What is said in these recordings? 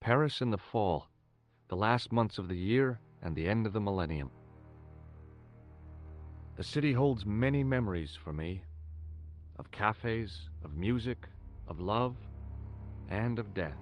Paris in the fall, the last months of the year and the end of the millennium. The city holds many memories for me, of cafes, of music, of love, and of death.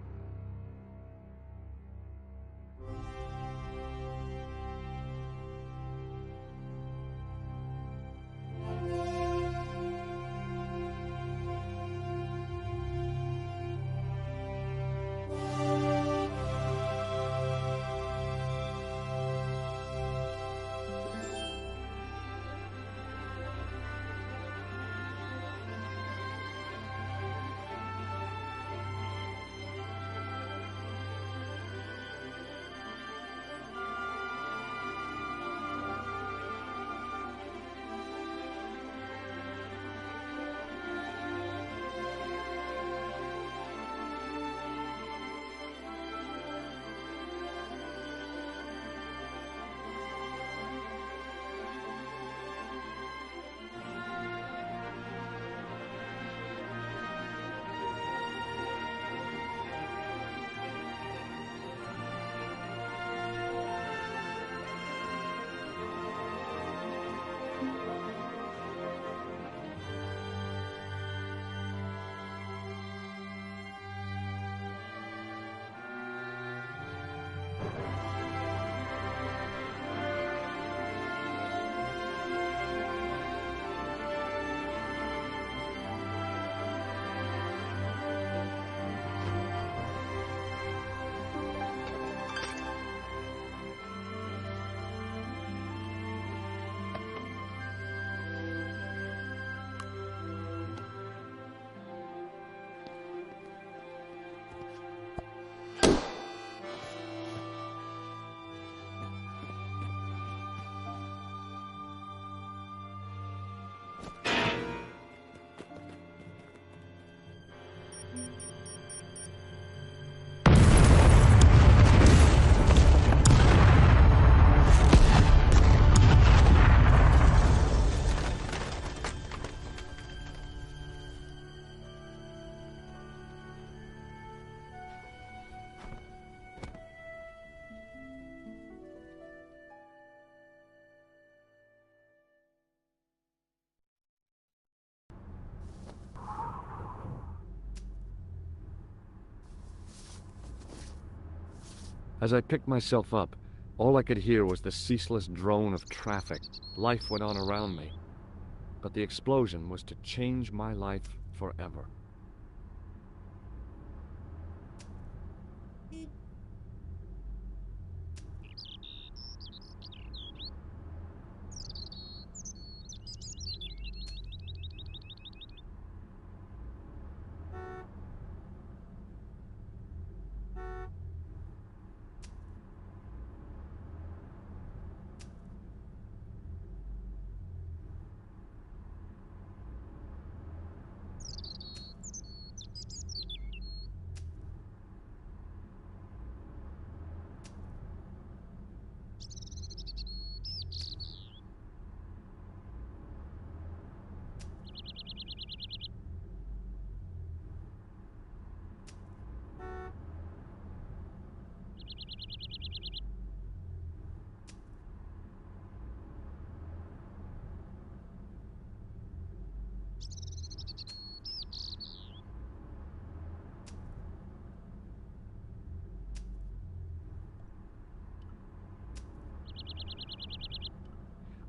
As I picked myself up, all I could hear was the ceaseless drone of traffic. Life went on around me. But the explosion was to change my life forever.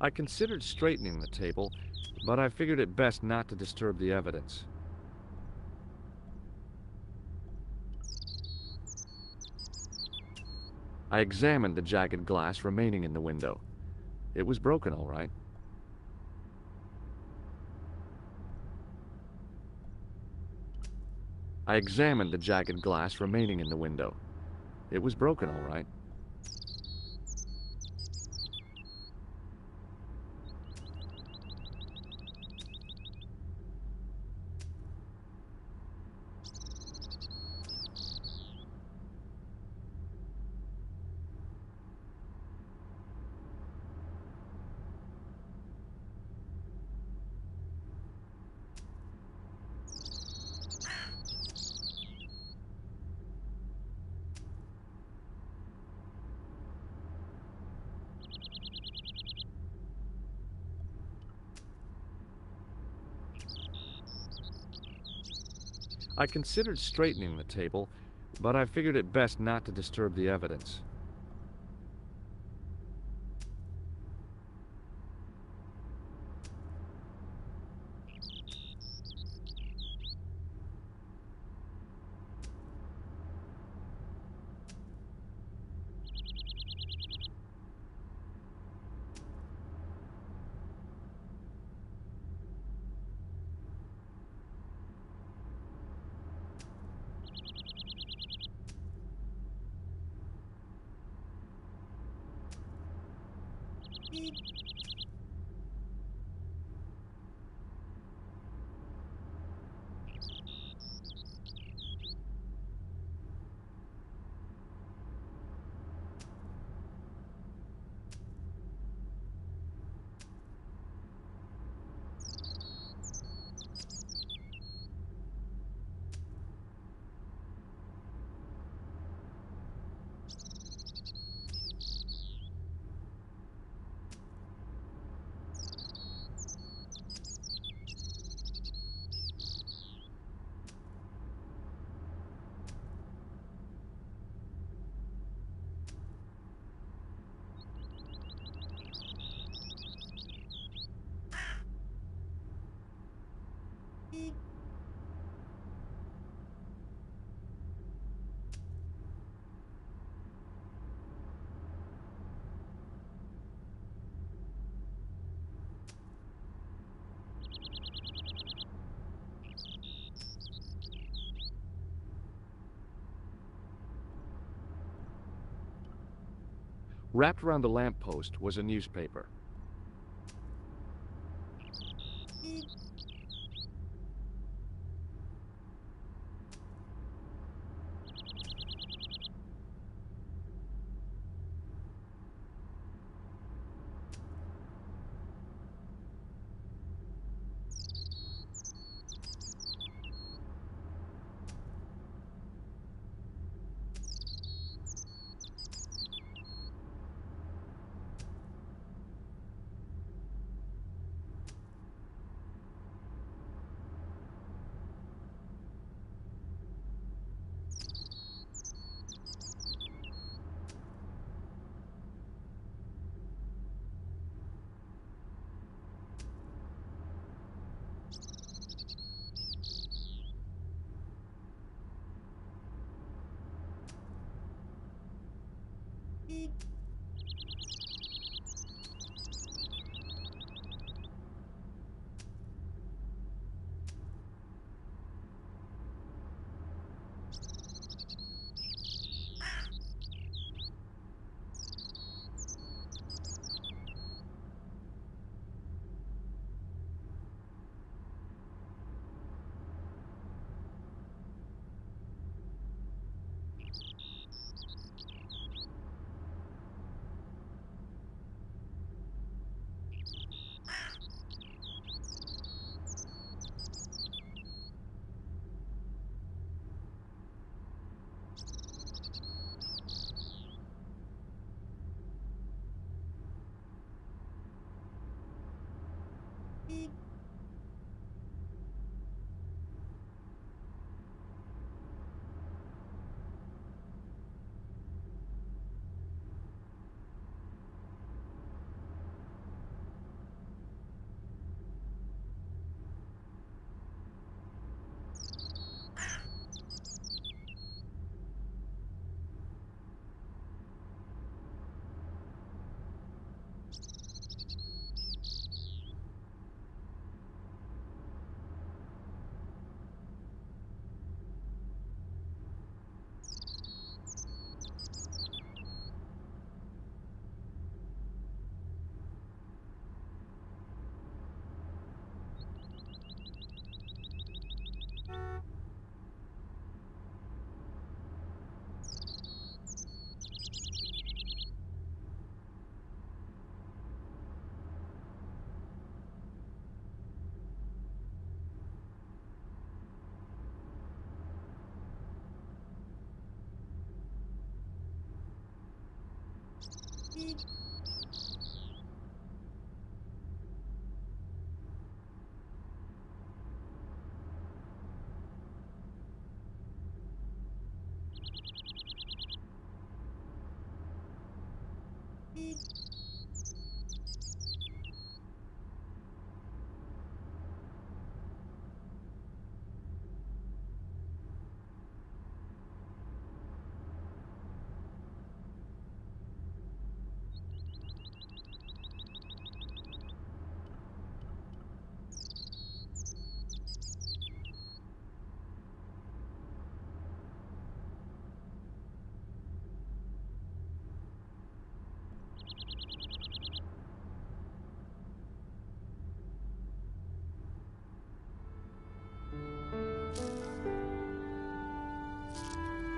I considered straightening the table, but I figured it best not to disturb the evidence. I examined the jagged glass remaining in the window. It was broken, all right. I examined the jagged glass remaining in the window. It was broken, all right. I considered straightening the table, but I figured it best not to disturb the evidence. Wrapped around the lamppost was a newspaper.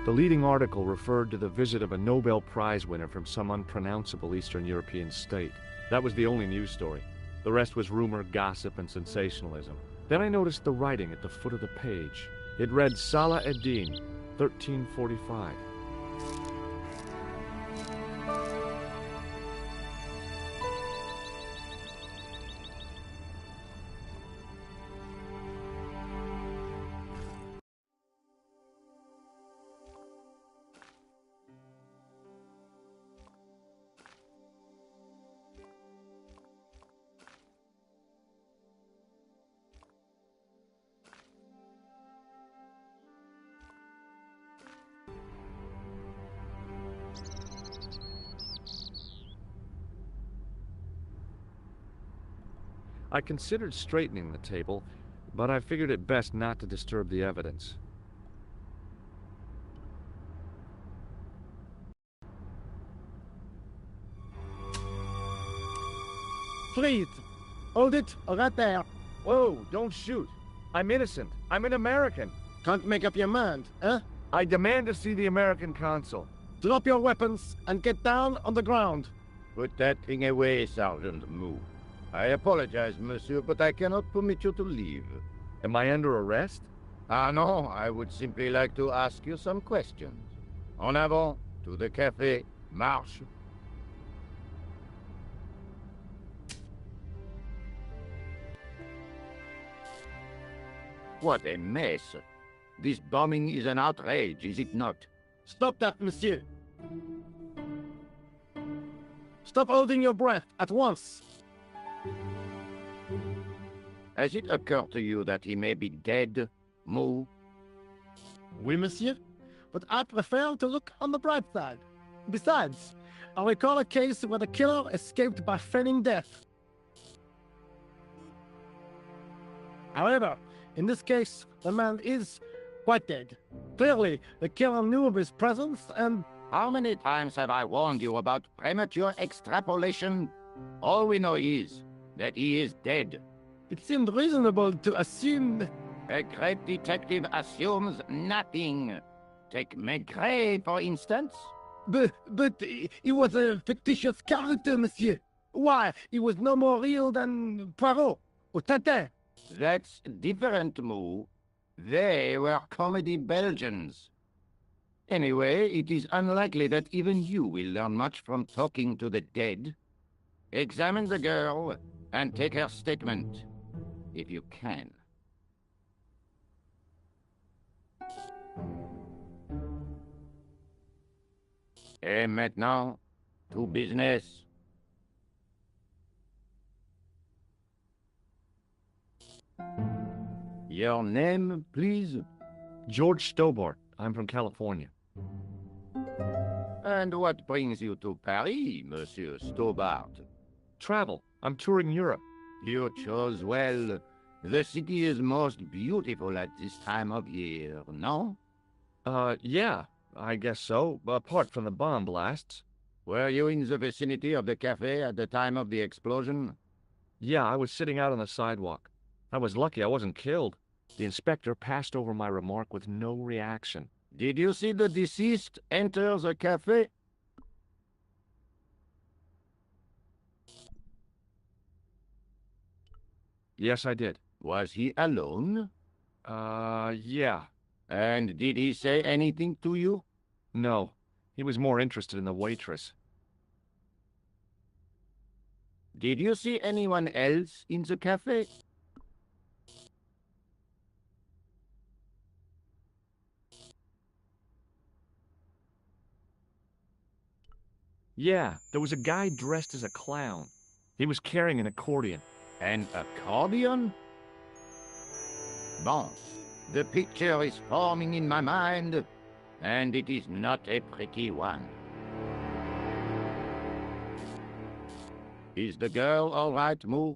The leading article referred to the visit of a Nobel Prize winner from some unpronounceable Eastern European state. That was the only news story. The rest was rumor, gossip, and sensationalism. Then I noticed the writing at the foot of the page. It read Salah ad-Din, 1345. I considered straightening the table, but I figured it best not to disturb the evidence. Freeze! Hold it right there. Whoa, don't shoot. I'm innocent. I'm an American. Can't make up your mind, eh? I demand to see the American consul. Drop your weapons and get down on the ground. Put that thing away, Sergeant Mu. I apologize, monsieur, but I cannot permit you to leave. Am I under arrest? Ah, no, I would simply like to ask you some questions. En avant, to the café, marche. What a mess. This bombing is an outrage, is it not? Stop that, monsieur. Stop holding your breath at once. Has it occurred to you that he may be dead, Mu? Oui, monsieur. But I prefer to look on the bright side. Besides, I recall a case where the killer escaped by feigning death. However, in this case, the man is quite dead. Clearly, the killer knew of his presence and... How many times have I warned you about premature extrapolation? All we know is that he is dead. It seemed reasonable to assume... A great detective assumes nothing. Take Maigret, for instance. But he was a fictitious character, monsieur. Why, he was no more real than Poirot or Tintin. That's different, Mu. They were comedy Belgians. Anyway, it is unlikely that even you will learn much from talking to the dead. Examine the girl and take her statement, if you can. Et maintenant, to business. Your name, please? George Stobart. I'm from California. And what brings you to Paris, Monsieur Stobart? Travel. I'm touring Europe. You chose well. The city is most beautiful at this time of year, no? Yeah, I guess so, apart from the bomb blasts. Were you in the vicinity of the cafe at the time of the explosion? Yeah, I was sitting out on the sidewalk. I was lucky I wasn't killed. The inspector passed over my remark with no reaction. Did you see the deceased enter the cafe? Yes, I did. Was he alone? Yeah. And did he say anything to you? No. He was more interested in the waitress. Did you see anyone else in the cafe? Yeah, there was a guy dressed as a clown. He was carrying an accordion. An accordion? Bon, the picture is forming in my mind, and it is not a pretty one. Is the girl all right, Mu?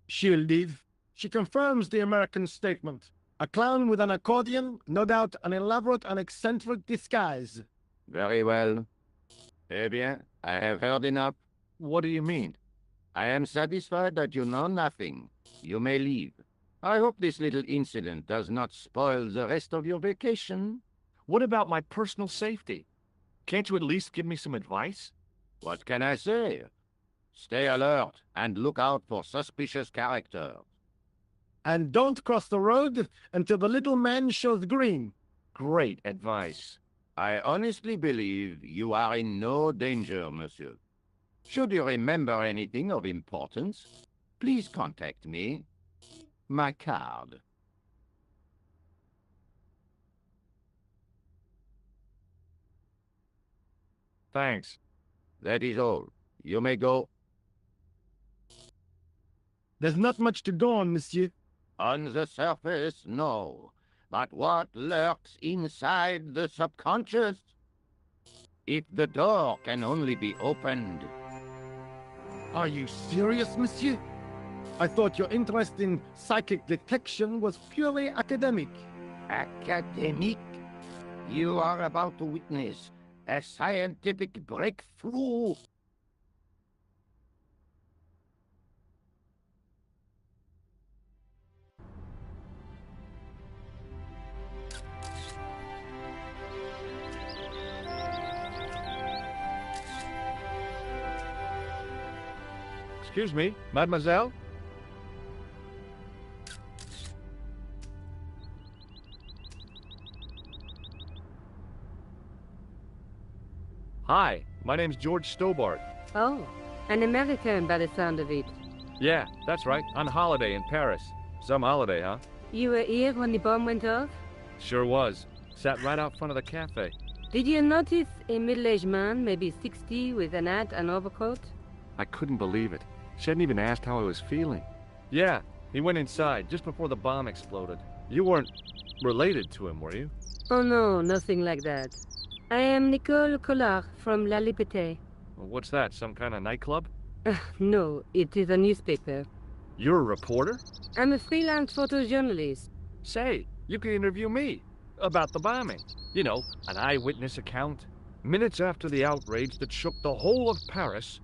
She'll live. She confirms the American statement. A clown with an accordion, no doubt an elaborate and eccentric disguise. Very well. Eh bien, I have heard enough. What do you mean? I am satisfied that you know nothing. You may leave. I hope this little incident does not spoil the rest of your vacation. What about my personal safety? Can't you at least give me some advice? What can I say? Stay alert and look out for suspicious characters. And don't cross the road until the little man shows green. Great advice. I honestly believe you are in no danger, monsieur. Should you remember anything of importance, please contact me. My card. Thanks. That is all. You may go. There's not much to go on, monsieur. On the surface, no. But what lurks inside the subconscious? If the door can only be opened. Are you serious, monsieur? I thought your interest in psychic detection was purely academic. Academic? You are about to witness a scientific breakthrough. Excuse me, mademoiselle? Hi, my name's George Stobart. Oh, an American by the sound of it. Yeah, that's right, on holiday in Paris. Some holiday, huh? You were here when the bomb went off? Sure was. Sat right out front of the cafe. Did you notice a middle-aged man, maybe 60, with an hat and overcoat? I couldn't believe it. She hadn't even asked how I was feeling. Yeah, he went inside just before the bomb exploded. You weren't related to him, were you? Oh no, nothing like that. I am Nicole Collard from La Liberté. Well, what's that, some kind of nightclub? No, it is a newspaper. You're a reporter? I'm a freelance photojournalist. Say, you could interview me about the bombing. You know, an eyewitness account. Minutes after the outrage that shook the whole of Paris.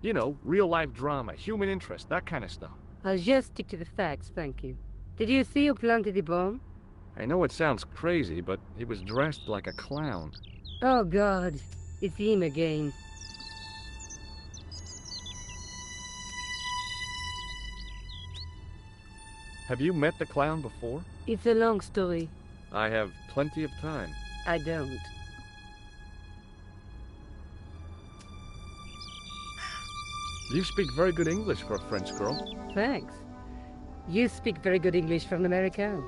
You know, real-life drama, human interest, that kind of stuff. I'll just stick to the facts, thank you. Did you see who planted the bomb? I know it sounds crazy, but he was dressed like a clown. Oh God, it's him again. Have you met the clown before? It's a long story. I have plenty of time. I don't. You speak very good English for a French girl. Thanks. You speak very good English for an American.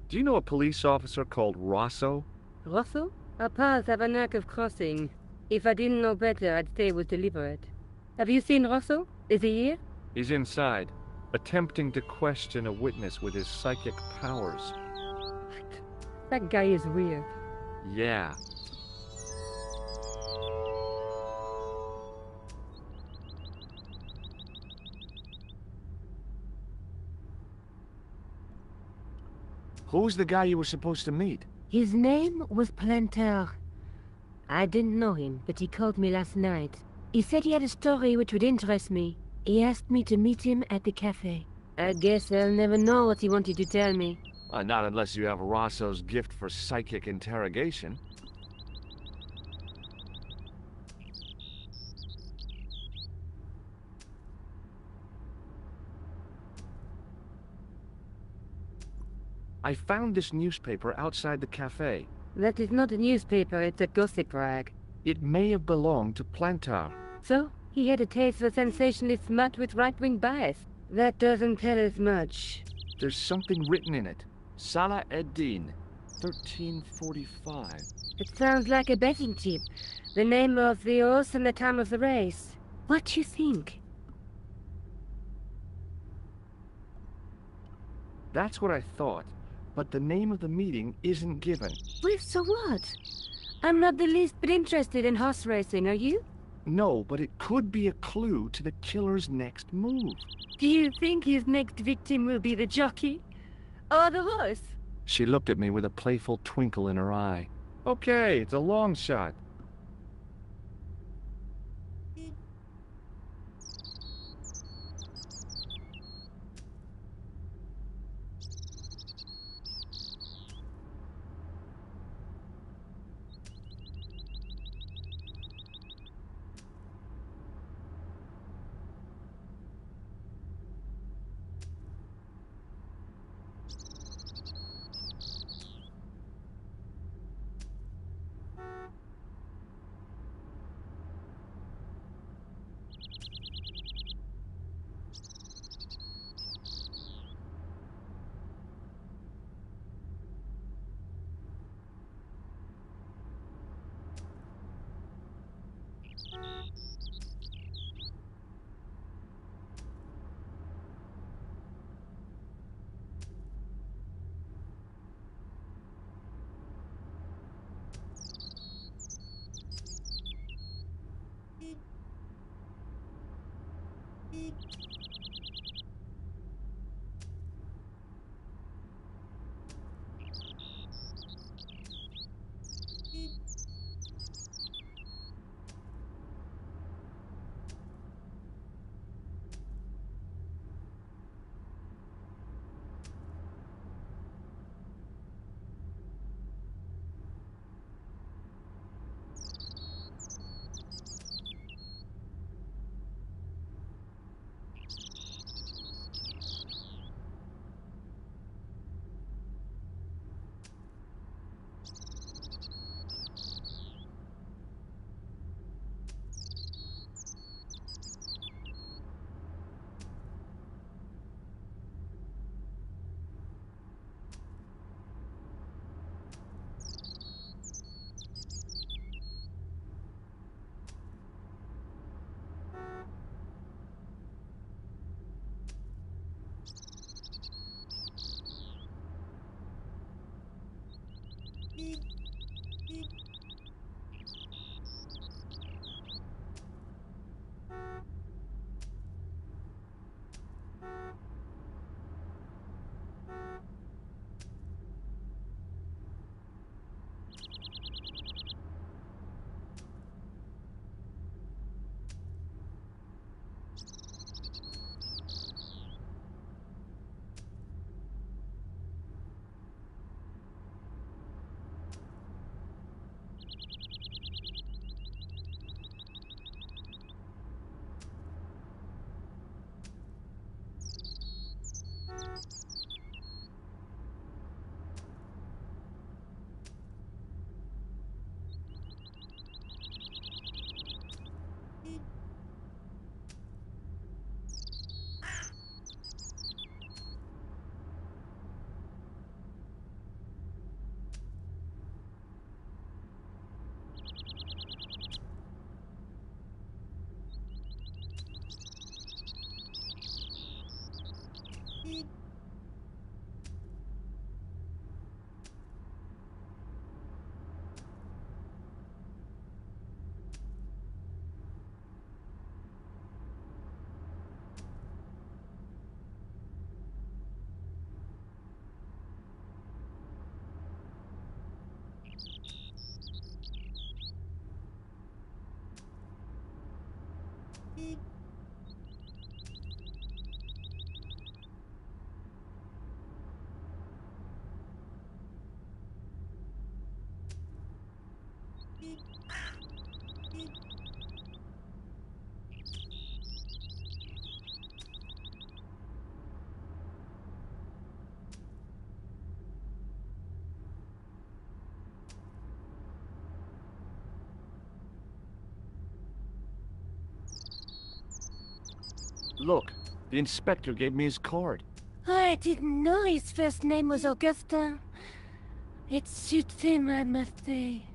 Do you know a police officer called Rosso? Rosso? Our paths have a knack of crossing. If I didn't know better, I'd say it was deliberate. Have you seen Rosso? Is he here? He's inside, attempting to question a witness with his psychic powers. That guy is weird. Yeah. Who's the guy you were supposed to meet? His name was Planter. I didn't know him, but he called me last night. He said he had a story which would interest me. He asked me to meet him at the cafe. I guess I'll never know what he wanted to tell me. Not unless you have Rosso's gift for psychic interrogation. I found this newspaper outside the cafe. That is not a newspaper, it's a gossip rag. It may have belonged to Plantar. So, he had a taste for sensationalist smut with right-wing bias. That doesn't tell us much. There's something written in it. Salah Eddin, 1345. It sounds like a betting tip. The name of the horse and the time of the race. What do you think? That's what I thought. But the name of the meeting isn't given. Well, so what? I'm not the least bit interested in horse racing, are you? No, but it could be a clue to the killer's next move. Do you think his next victim will be the jockey? Or the horse? She looked at me with a playful twinkle in her eye. Okay, it's a long shot. Look, the inspector gave me his card. I didn't know his first name was Augustin. It suits him, I must say.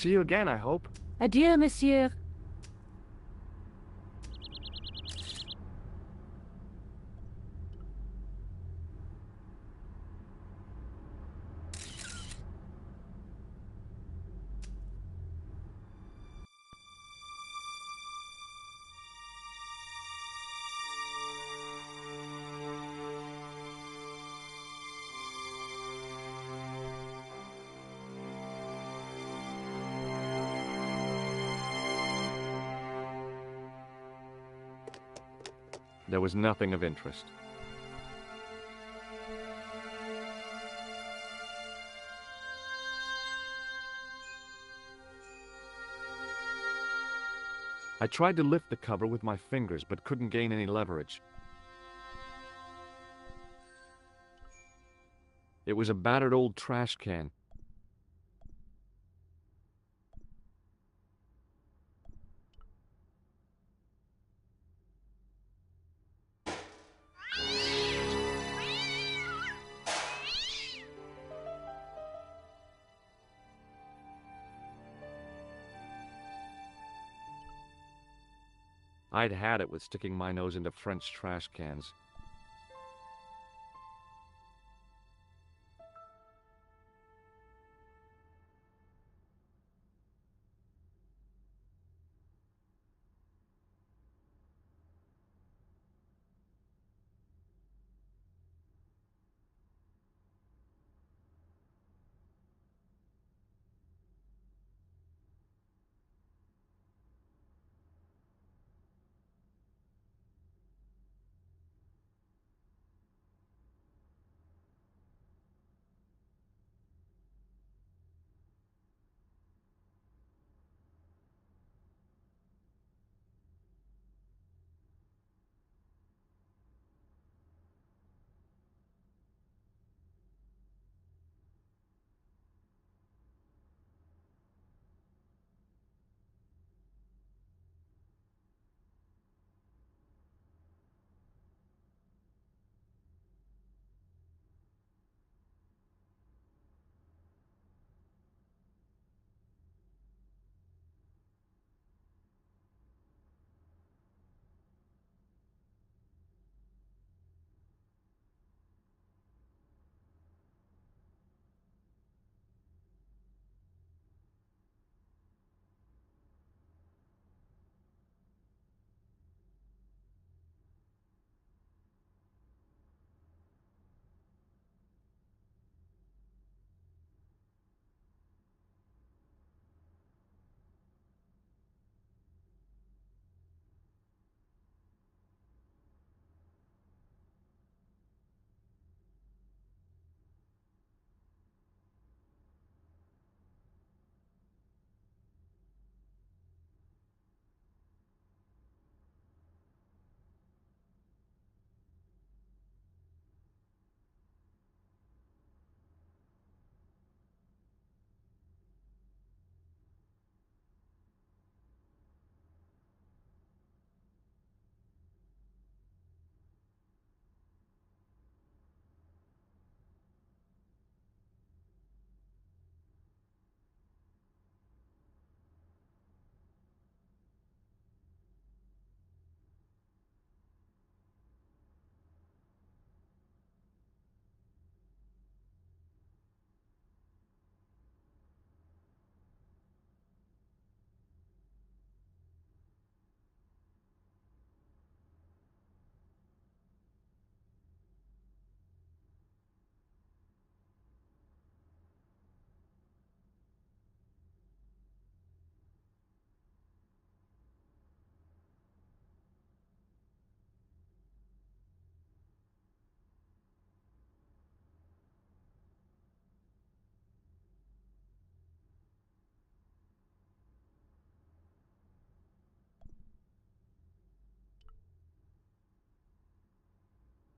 See you again, I hope. Adieu, monsieur. There was nothing of interest. I tried to lift the cover with my fingers, but couldn't gain any leverage. It was a battered old trash can. I'd had it with sticking my nose into French trash cans.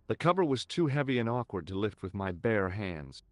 The cover was too heavy and awkward to lift with my bare hands.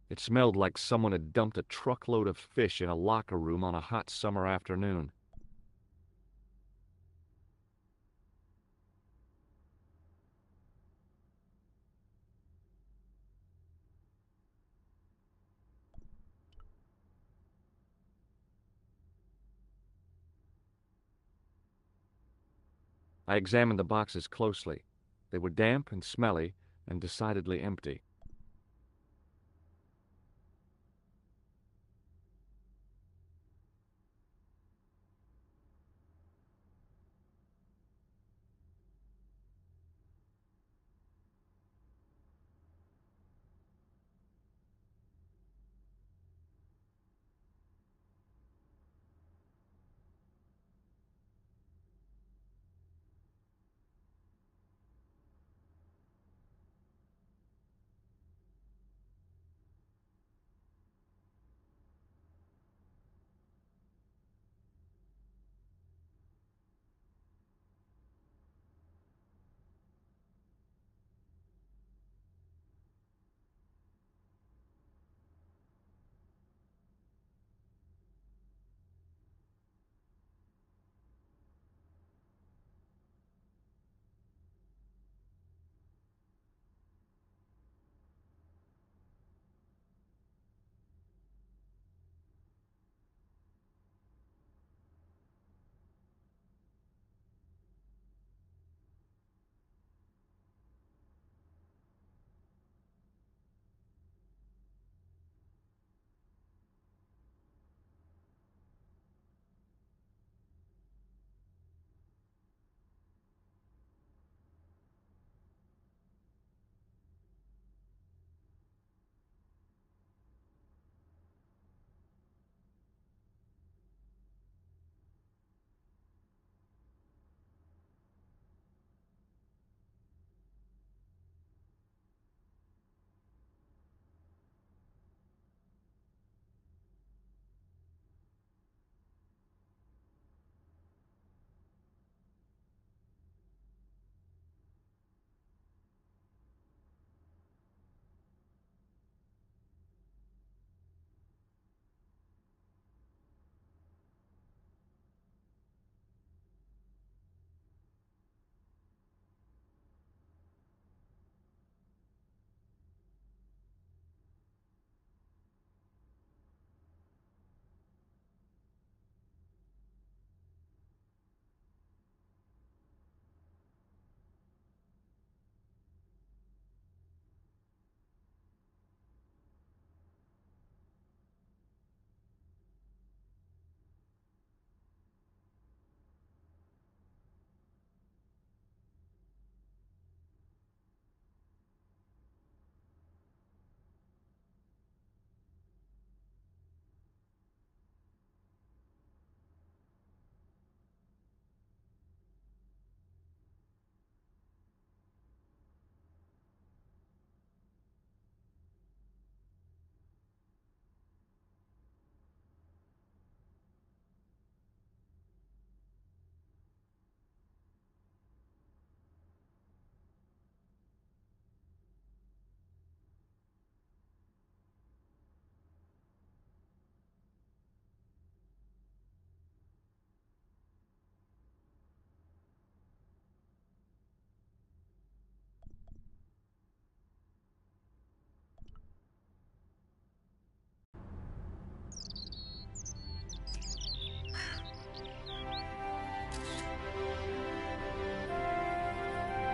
It smelled like someone had dumped a truckload of fish in a locker room on a hot summer afternoon. I examined the boxes closely. They were damp and smelly and decidedly empty.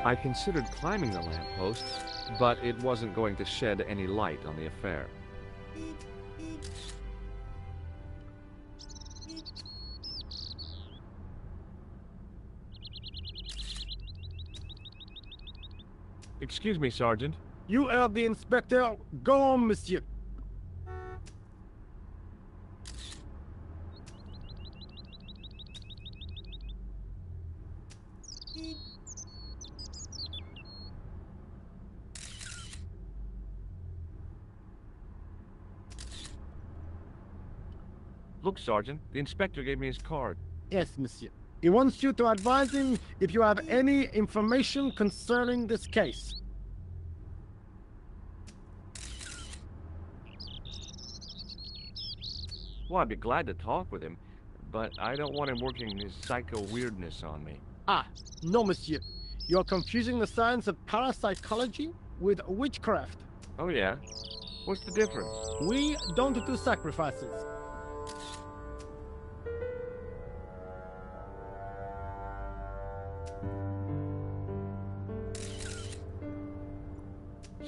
I considered climbing the lamppost, but it wasn't going to shed any light on the affair. Excuse me, Sergeant. You are the inspector. Go on, monsieur. Look, Sergeant, the inspector gave me his card. Yes, monsieur. He wants you to advise him if you have any information concerning this case. Well, I'd be glad to talk with him, but I don't want him working his psycho weirdness on me. Ah, no, monsieur. You're confusing the science of parapsychology with witchcraft. Oh, yeah? What's the difference? We don't do sacrifices.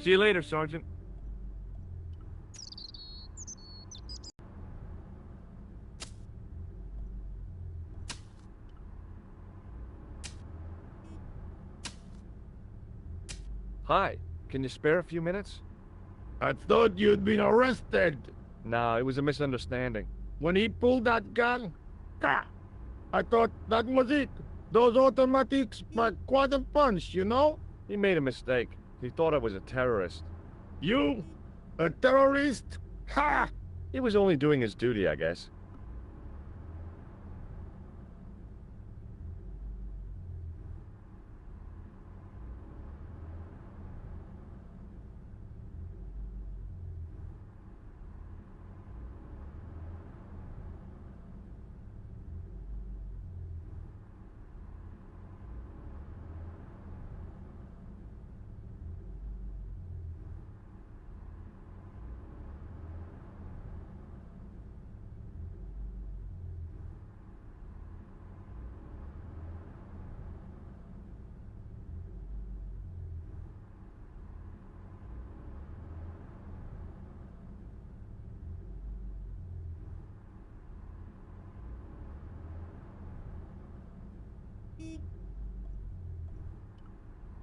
See you later, Sergeant. Hi, can you spare a few minutes? I thought you'd been arrested. No, it was a misunderstanding. When he pulled that gun, I thought that was it. Those automatics pack quite a punch, you know? He made a mistake. He thought I was a terrorist. You? A terrorist? Ha! He was only doing his duty, I guess.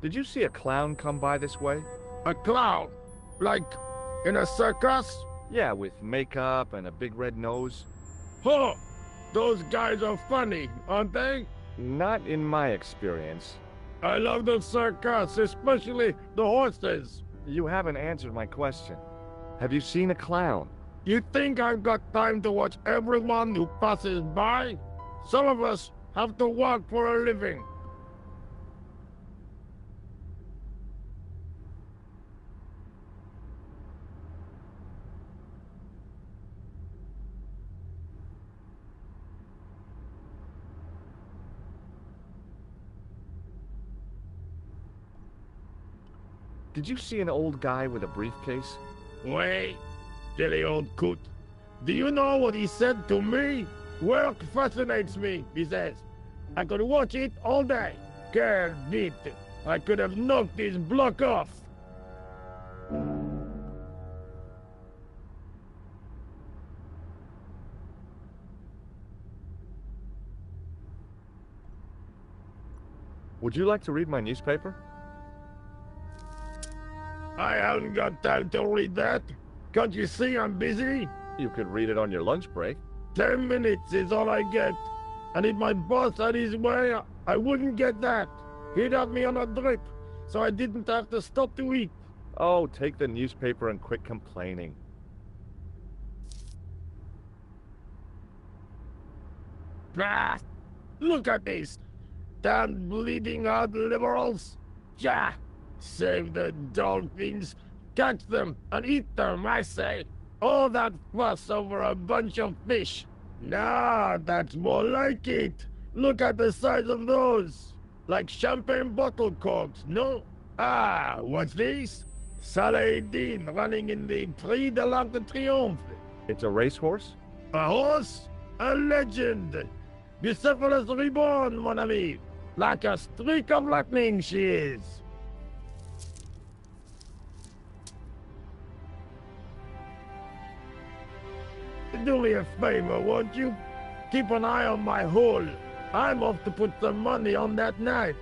Did you see a clown come by this way? A clown? Like in a circus? Yeah, with makeup and a big red nose. Huh! Those guys are funny, aren't they? Not in my experience. I love the circus, especially the horses. You haven't answered my question. Have you seen a clown? You think I've got time to watch everyone who passes by? Some of us have to work for a living. Did you see an old guy with a briefcase? Wait, silly old coot. Do you know what he said to me? Work fascinates me, he says. I could watch it all day. Quelle vite. I could have knocked his block off. Would you like to read my newspaper? I haven't got time to read that. Can't you see I'm busy? You could read it on your lunch break. 10 minutes is all I get. And if my boss had his way, I wouldn't get that. He'd have me on a drip, so I didn't have to stop to eat. Oh, take the newspaper and quit complaining. Ah, look at this. Damn bleeding out liberals. Yeah. Save the dolphins, catch them and eat them, I say. All that fuss over a bunch of fish. Nah, that's more like it. Look at the size of those. Like champagne bottle corks, no? Ah, what's this? Saladin running in the Prix de l'Arc de Triomphe. It's a racehorse? A horse? A legend. Bucephalus reborn, mon ami. Like a streak of lightning she is. Do me a favor, won't you? Keep an eye on my hole. I'm off to put some money on that knife.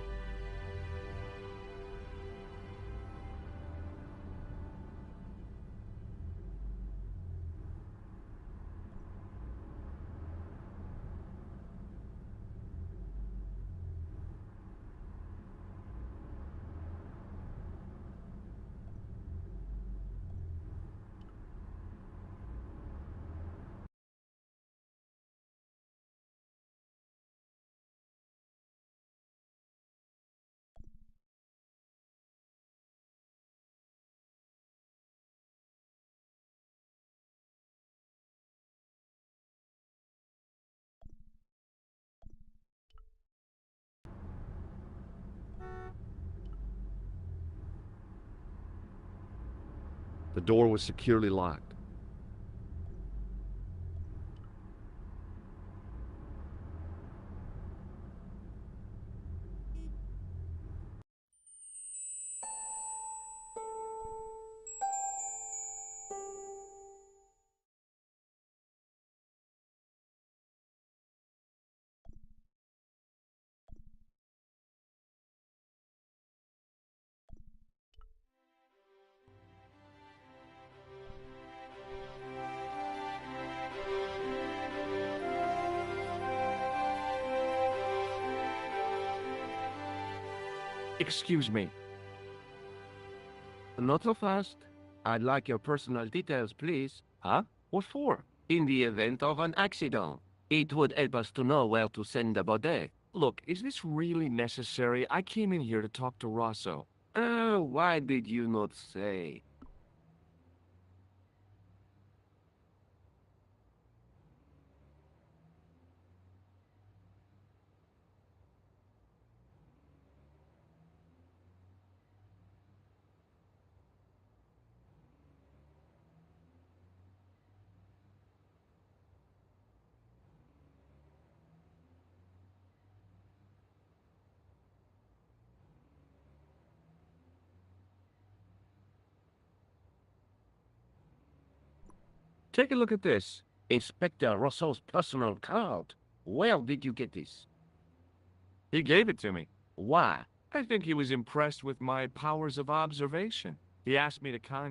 The door was securely locked. Excuse me. Not so fast. I'd like your personal details, please. Huh? What for? In the event of an accident, it would help us to know where to send the body. Look, is this really necessary? I came in here to talk to Rosso. Oh, why did you not say? Take a look at this. Inspector Rosso's personal card. Where did you get this? He gave it to me. Why? I think he was impressed with my powers of observation. He asked me to contact